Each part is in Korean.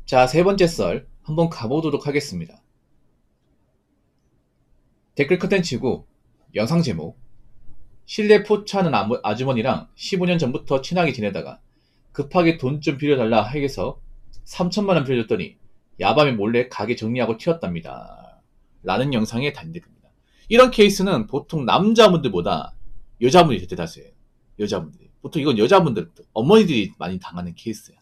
자, 세 번째 썰 한번 가보도록 하겠습니다. 댓글 컨텐츠고 영상 제목 실내 포차는 아주머니랑 15년 전부터 친하게 지내다가 급하게 돈 좀 빌려달라 해서 3천만 원 빌려줬더니 야밤에 몰래 가게 정리하고 튀었답니다. 라는 영상의 단대입니다. 이런 케이스는 보통 남자분들보다 여자분들이 대다수예요. 여자분들이. 보통 이건 여자분들, 어머니들이 많이 당하는 케이스야.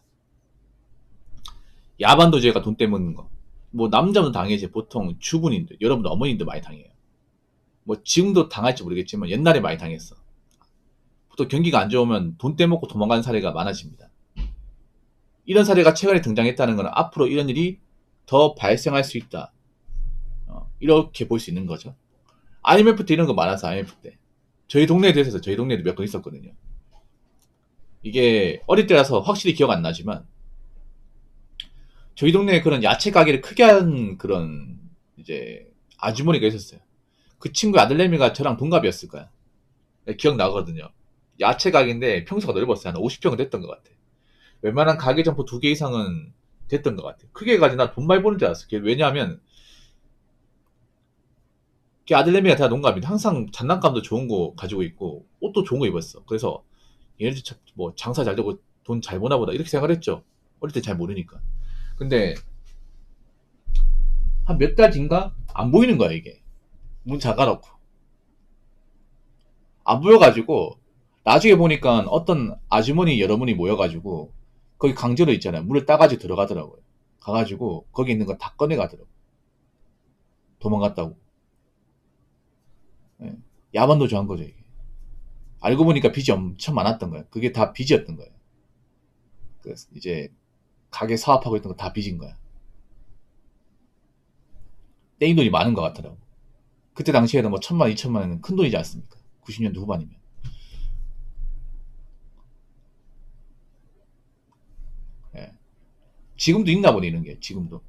야반도주의가 돈 때문인 거. 뭐 남자분 당해지 보통 주부님들, 여러분 어머님들 많이 당해요. 뭐 지금도 당할지 모르겠지만 옛날에 많이 당했어. 보통 경기가 안 좋으면 돈 떼먹고 도망가는 사례가 많아집니다. 이런 사례가 최근에 등장했다는 건 앞으로 이런 일이 더 발생할 수 있다. 이렇게 볼 수 있는 거죠. IMF 때 이런 거 많아서 IMF 때. 저희 동네에 대해서 저희 동네에도 몇 건 있었거든요. 이게 어릴 때라서 확실히 기억 안 나지만 저희 동네에 그런 야채 가게를 크게 한 그런 이제 아주머니가 있었어요. 그 친구의 아들내미가 저랑 동갑이었을 거야. 기억나거든요. 야채 가게인데 평수가 넓었어요. 한 50평은 됐던 것 같아. 웬만한 가게 점포 2개 이상은 됐던 것 같아. 크게 가지 나 돈 많이 버는 줄 알았어. 왜냐하면 걔 아들내미가 다 동갑인데 항상 장난감도 좋은 거 가지고 있고 옷도 좋은 거 입었어. 그래서 얘네들 뭐 장사 잘 되고 돈 잘 버나 보다 이렇게 생각을 했죠. 어릴 때 잘 모르니까. 근데 한 몇 달 뒤인가 안 보이는 거야 이게. 문 잠가놓고. 안 보여가지고 나중에 보니까 어떤 아주머니 여러분이 모여가지고 거기 강제로 있잖아요. 물을 따가지고 들어가더라고요. 가가지고 거기 있는 거 다 꺼내가더라고. 도망갔다고. 예. 야만도주 한 거죠 이게. 알고 보니까 빚이 엄청 많았던 거예요. 그게 다 빚이었던 거예요. 그 이제 가게 사업하고 있던 거 다 빚인 거야. 떼인 돈이 많은 것 같더라고. 그때 당시에는 뭐 1,000만, 2천만 원은 큰 돈이지 않습니까? 90년대 후반이면. 예. 지금도 있나 보네 이런 게 지금도.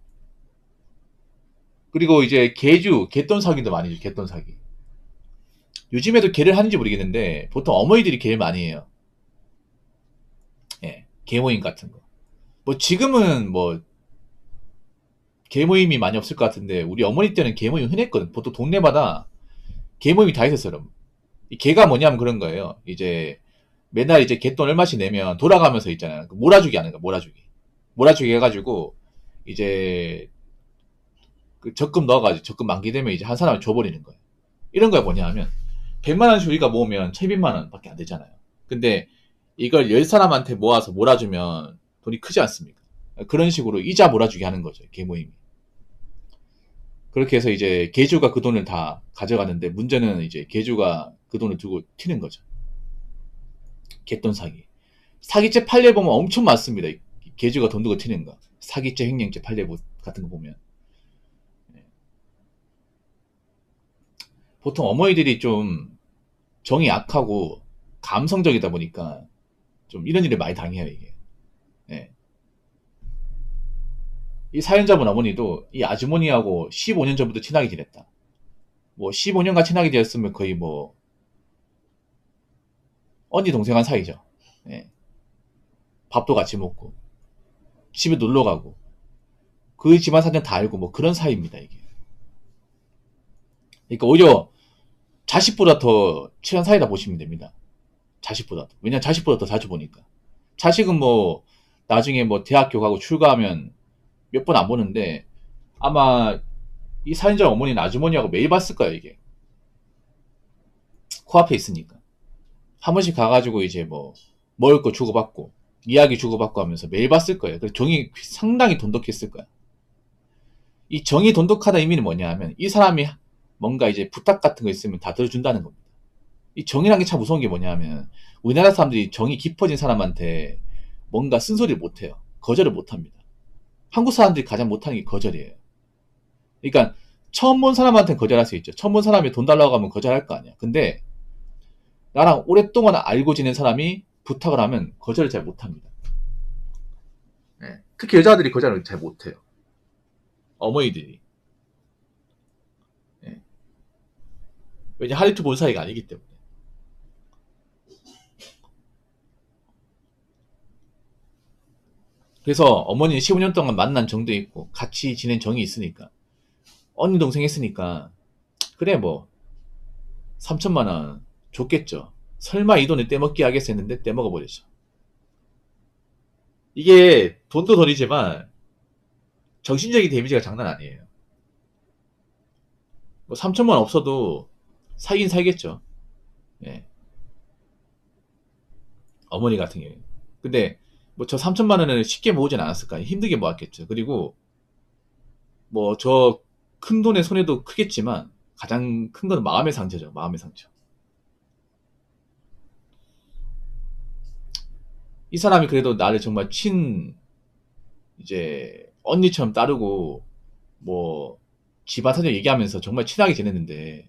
그리고 이제 개돈 사기도 많이 죠. 개돈 사기. 요즘에도 개를 하는지 모르겠는데 보통 어머니들이 개를 많이 해요. 예. 개 모임 같은 거. 뭐 지금은 뭐 개 모임이 많이 없을 것 같은데 우리 어머니 때는 개 모임 흔했거든. 보통 동네마다 개 모임이 다 있었어요. 여러분. 이 개가 뭐냐면 그런 거예요. 이제 매달 이제 개돈 얼마씩 내면 돌아가면서 있잖아요. 그 몰아주기 하는 거, 몰아주기. 몰아주기 해가지고 이제 그 적금 넣어가지고 적금 만기되면 이제 한 사람을 줘버리는 거예요. 이런 거야 뭐냐면 100만 원씩 우리가 모으면 1200만 원밖에 안 되잖아요. 근데 이걸 10사람한테 모아서 몰아주면 돈이 크지 않습니까? 그런 식으로 이자 몰아주기 하는 거죠. 개모임이. 그렇게 해서 이제 개주가 그 돈을 다 가져가는데 문제는 이제 개주가 그 돈을 두고 튀는 거죠. 개돈 사기. 사기죄 판례 보면 엄청 많습니다. 개주가 돈 두고 튀는 거. 사기죄, 횡령죄 판례 같은 거 보면. 보통 어머니들이 좀 정이 약하고 감성적이다 보니까 좀 이런 일을 많이 당해요, 이게. 예. 이 사연자분 어머니도 이 아주머니하고 15년 전부터 친하게 지냈다. 뭐 15년간 친하게 지냈으면 거의 뭐 언니 동생한 사이죠. 예. 밥도 같이 먹고 집에 놀러 가고 그 집안 사정 다 알고 뭐 그런 사이입니다, 이게. 그러니까 오히려 자식보다 더 친한 사이다 보시면 됩니다. 자식보다. 왜냐면 자식보다 더 자주 보니까. 자식은 뭐 나중에 뭐 대학교 가고 출가하면 몇 번 안 보는데 아마 이 사연자 어머니는 아주머니하고 매일 봤을 거예요, 이게. 코앞에 있으니까. 한 번씩 가가지고 이제 뭐 먹을 거 주고받고 이야기 주고받고 하면서 매일 봤을 거예요. 그래서 정이 상당히 돈독했을 거야. 이 정이 돈독하다 의미는 뭐냐 하면 이 사람이 뭔가 이제 부탁 같은 거 있으면 다 들어준다는 겁니다. 이 정이란 게 참 무서운 게 뭐냐 하면 우리나라 사람들이 정이 깊어진 사람한테 뭔가 쓴소리를 못해요. 거절을 못합니다. 한국 사람들이 가장 못하는 게 거절이에요. 그러니까 처음 본 사람한테는 거절할 수 있죠. 처음 본 사람이 돈 달라고 하면 거절할 거 아니야. 근데 나랑 오랫동안 알고 지낸 사람이 부탁을 하면 거절을 잘 못합니다. 네. 특히 여자들이 거절을 잘 못해요. 어머니들이. 네. 왜냐 하리투 본 사이가 아니기 때문에. 그래서 어머니는 15년 동안 만난 정도 있고 같이 지낸 정이 있으니까 언니 동생 했으니까 그래 뭐 3천만 원 줬겠죠. 설마 이 돈을 떼먹기 하겠어 했는데 떼먹어 버렸죠. 이게 돈도 돈이지만 정신적인 데미지가 장난 아니에요. 뭐 3천만 원 없어도 살긴 살겠죠. 예. 어머니 같은 경우에. 근데 뭐 저 3천만 원을 쉽게 모으진 않았을까? 힘들게 모았겠죠. 그리고 뭐 저 큰 돈의 손해도 크겠지만 가장 큰 건 마음의 상처죠. 마음의 상처. 이 사람이 그래도 나를 정말 이제 언니처럼 따르고 뭐 집안 사정 얘기하면서 정말 친하게 지냈는데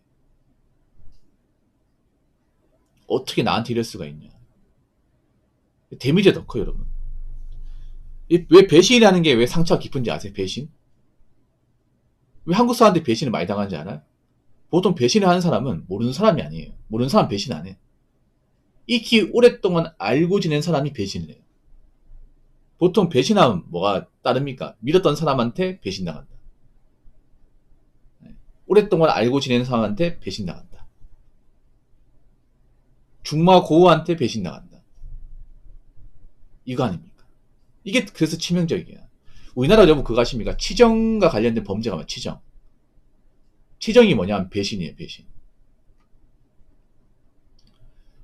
어떻게 나한테 이럴 수가 있냐. 데미지가 더 커요, 여러분. 왜 배신이라는 게 왜 상처가 깊은지 아세요? 배신? 왜 한국 사람들이 배신을 많이 당하는지 알아요? 보통 배신을 하는 사람은 모르는 사람이 아니에요. 모르는 사람 배신 안 해. 익히 오랫동안 알고 지낸 사람이 배신을 해요. 보통 배신하면 뭐가 따릅니까? 믿었던 사람한테 배신당한다. 오랫동안 알고 지낸 사람한테 배신당한다. 중마고우한테 배신당한다. 이거 아닙니까? 이게 그래서 치명적이야. 우리나라 여러분 그거 아십니까? 치정과 관련된 범죄가 많아요. 치정. 치정이 뭐냐면 배신이에요. 배신.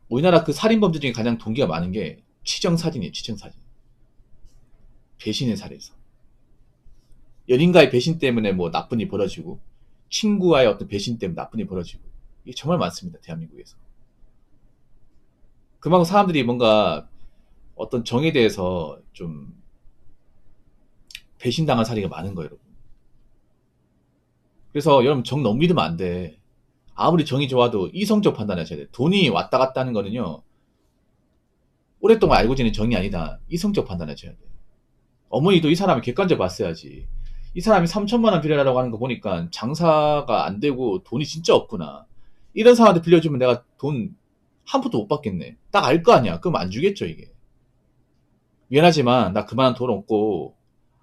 우리나라 그 살인범죄 중에 가장 동기가 많은 게 치정사진이에요. 치정사진. 배신의 살에서. 연인과의 배신 때문에 뭐 나쁜 일이 벌어지고 친구와의 어떤 배신 때문에 나쁜 일이 벌어지고 이게 정말 많습니다. 대한민국에서. 그만큼 사람들이 뭔가 어떤 정에 대해서 좀 배신당한 사례가 많은 거예요. 여러분. 그래서 여러분 정 너무 믿으면 안 돼. 아무리 정이 좋아도 이성적 판단하셔야 돼. 돈이 왔다 갔다 하는 거는요. 오랫동안 알고 지낸 정이 아니다. 이성적 판단하셔야 돼. 어머니도 이 사람을 객관적으로 봤어야지. 이 사람이 3천만 원 빌려달라고 하는 거 보니까 장사가 안 되고 돈이 진짜 없구나. 이런 사람한테 빌려주면 내가 돈 한 푼도 못 받겠네. 딱 알 거 아니야. 그럼 안 주겠죠, 이게. 미안하지만 나 그만한 돈 없고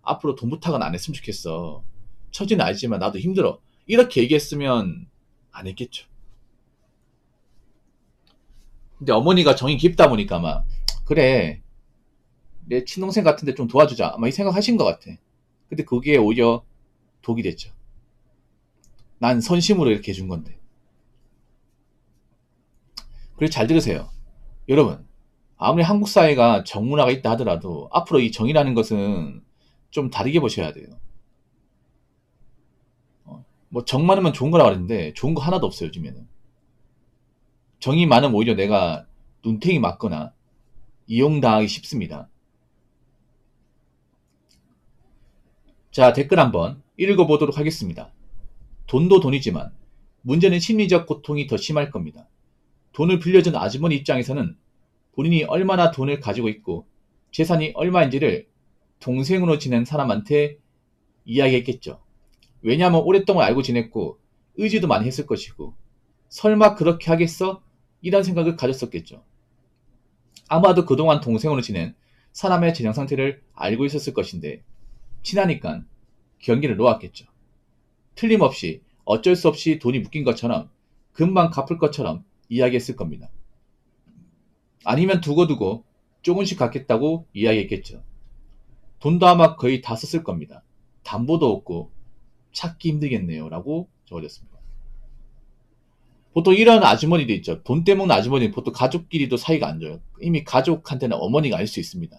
앞으로 돈 부탁은 안 했으면 좋겠어. 처지는 알지만 나도 힘들어. 이렇게 얘기했으면 안 했겠죠. 근데 어머니가 정이 깊다 보니까 막 그래 내 친동생 같은데 좀 도와주자 막 이 생각하신 것 같아. 근데 그게 오히려 독이 됐죠. 난 선심으로 이렇게 해준 건데. 그래 잘 들으세요. 여러분 아무리 한국 사회가 정문화가 있다 하더라도 앞으로 이 정이라는 것은 좀 다르게 보셔야 돼요. 뭐 정 많으면 좋은 거라 그랬는데 좋은 거 하나도 없어요 요즘에는. 정이 많으면 오히려 내가 눈탱이 맞거나 이용당하기 쉽습니다. 자 댓글 한번 읽어보도록 하겠습니다. 돈도 돈이지만 문제는 심리적 고통이 더 심할 겁니다. 돈을 빌려준 아주머니 입장에서는 본인이 얼마나 돈을 가지고 있고 재산이 얼마인지를 동생으로 지낸 사람한테 이야기했겠죠. 왜냐하면 오랫동안 알고 지냈고 의지도 많이 했을 것이고 설마 그렇게 하겠어? 이런 생각을 가졌었겠죠. 아마도 그동안 동생으로 지낸 사람의 재정 상태를 알고 있었을 것인데 친하니까 경기를 놓았겠죠. 틀림없이 어쩔 수 없이 돈이 묶인 것처럼 금방 갚을 것처럼 이야기했을 겁니다. 아니면 두고두고 조금씩 갚겠다고 이야기했겠죠. 돈도 아마 거의 다 썼을 겁니다. 담보도 없고 찾기 힘들겠네요. 라고 적어졌습니다. 보통 이런 아주머니도 있죠. 돈 떼먹는 아주머니는 보통 가족끼리도 사이가 안 좋아요. 이미 가족한테는 어머니가 알 수 있습니다.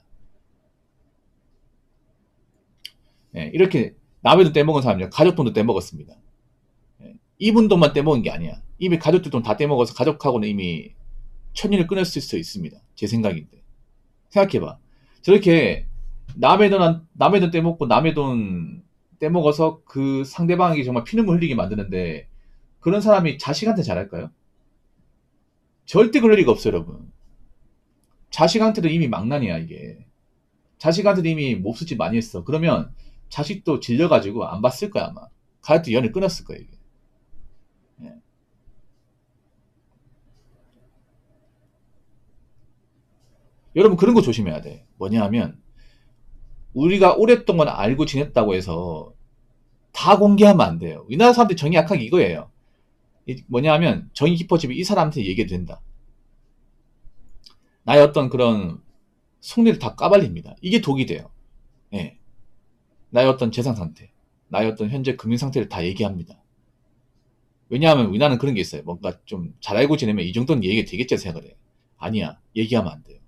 예, 이렇게 남의 돈 떼먹은 사람이요. 가족 돈도 떼먹었습니다. 예, 이분 돈만 떼먹은 게 아니야. 이미 가족들 돈 다 떼먹어서 가족하고는 이미 천년을 끊을 수 있습니다. 제 생각인데. 생각해봐. 저렇게 남의 돈 떼먹고 남의 돈 떼먹어서 그 상대방에게 정말 피눈물 흘리게 만드는데 그런 사람이 자식한테 잘할까요? 절대 그럴 리가 없어요, 여러분. 자식한테도 이미 망난이야, 이게. 자식한테도 이미 몹쓸짓 많이 했어. 그러면 자식도 질려가지고 안 봤을 거야, 아마. 가족도 연을 끊었을 거예요, 이게. 예. 여러분, 그런 거 조심해야 돼. 뭐냐 하면, 우리가 오랫동안 알고 지냈다고 해서 다 공개하면 안 돼요. 우리나라 사람들이 정이 약한 게 이거예요. 뭐냐 하면 정이 깊어지면 이 사람한테 얘기해도 된다. 나의 어떤 그런 속내를 다 까발립니다. 이게 독이 돼요. 예. 나의 어떤 재산 상태, 나의 어떤 현재 금융 상태를 다 얘기합니다. 왜냐하면 우리나라는 그런 게 있어요. 뭔가 좀 잘 알고 지내면 이 정도는 얘기 되겠지 생각을 해요. 아니야. 얘기하면 안 돼요.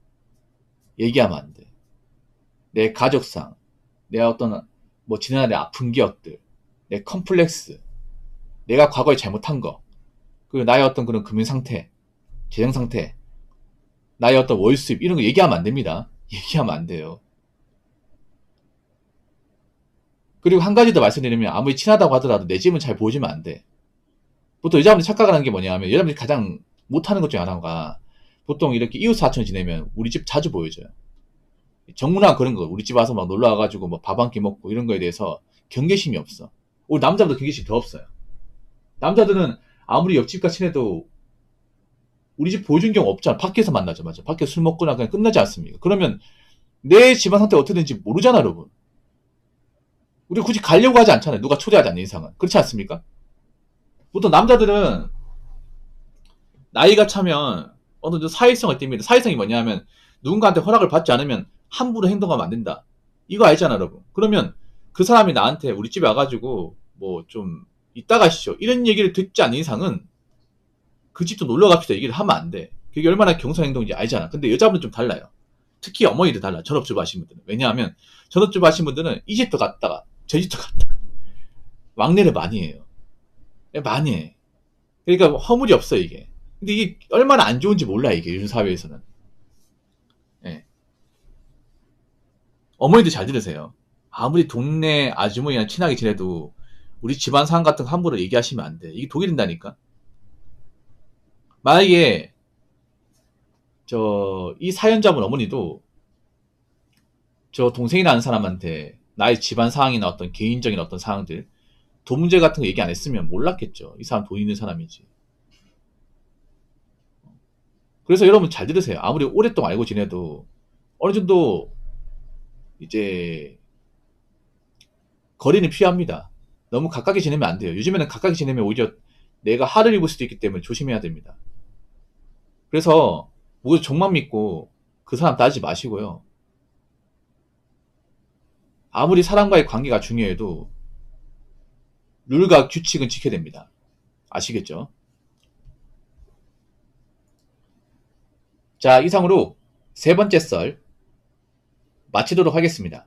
얘기하면 안 돼. 내 가족상, 내 어떤 뭐 지난날의 아픈 기억들, 내 컴플렉스, 내가 과거에 잘못한 거, 그리고 나의 어떤 그런 금융 상태, 재정 상태, 나의 어떤 월 수입 이런 거 얘기하면 안 됩니다. 얘기하면 안 돼요. 그리고 한 가지 더 말씀드리면 아무리 친하다고 하더라도 내 집은 잘 보여주면 안 돼. 보통 여자분들이 착각하는 게 뭐냐면 여자분들이 가장 못하는 것 중에 하나가 보통 이렇게 이웃 사촌 지내면 우리 집 자주 보여줘요. 정문화 그런 거 우리 집 와서 막 놀러 와가지고 뭐 밥 한 끼 먹고 이런 거에 대해서 경계심이 없어. 우리 남자보다 경계심이 더 없어요. 남자들은 아무리 옆집과 친해도 우리 집 보여준 경우 없잖아. 밖에서 만나죠. 맞아. 밖에 술 먹거나 그냥 끝나지 않습니까? 그러면 내 집안 상태가 어떻게 되는지 모르잖아, 여러분. 우리 굳이 가려고 하지 않잖아요. 누가 초대하지 않는 이상은. 그렇지 않습니까? 보통 남자들은 나이가 차면 어느 정도 사회성을 띱니다. 사회성이 뭐냐면 누군가한테 허락을 받지 않으면 함부로 행동하면 안 된다. 이거 알잖아, 여러분. 그러면 그 사람이 나한테 우리 집에 와가지고 뭐 좀 이따 가시죠. 이런 얘기를 듣지 않는 이상은 그 집도 놀러 갑시다 얘기를 하면 안 돼. 그게 얼마나 경솔 행동인지 알잖아. 근데 여자분은 좀 달라요. 특히 어머니들 달라. 전업주부 하신 분들은. 왜냐하면 전업주부 하신 분들은 이 집도 갔다가 저 집도 갔다가 왕래를 많이 해요. 많이 해. 그러니까 허물이 없어 이게. 근데 이게 얼마나 안 좋은지 몰라 이게 요즘 사회에서는. 예. 어머니들 잘 들으세요. 아무리 동네 아주머니랑 친하게 지내도 우리 집안 상황 같은 거 함부로 얘기하시면 안 돼. 이게 독이 된다니까. 만약에 이 사연자분 어머니도 저 동생이나 아는 사람한테 나의 집안 상황이나 어떤 개인적인 어떤 상황들 돈 문제 같은 거 얘기 안 했으면 몰랐겠죠. 이 사람 돈 있는 사람이지. 그래서 여러분 잘 들으세요. 아무리 오랫동안 알고 지내도 어느 정도 이제 거리는 필요합니다. 너무 가깝게 지내면 안 돼요. 요즘에는 가깝게 지내면 오히려 내가 화를 입을 수도 있기 때문에 조심해야 됩니다. 그래서 모두 종만 믿고 그 사람 따지지 마시고요. 아무리 사람과의 관계가 중요해도 룰과 규칙은 지켜야 됩니다. 아시겠죠? 자, 이상으로 세 번째 썰 마치도록 하겠습니다.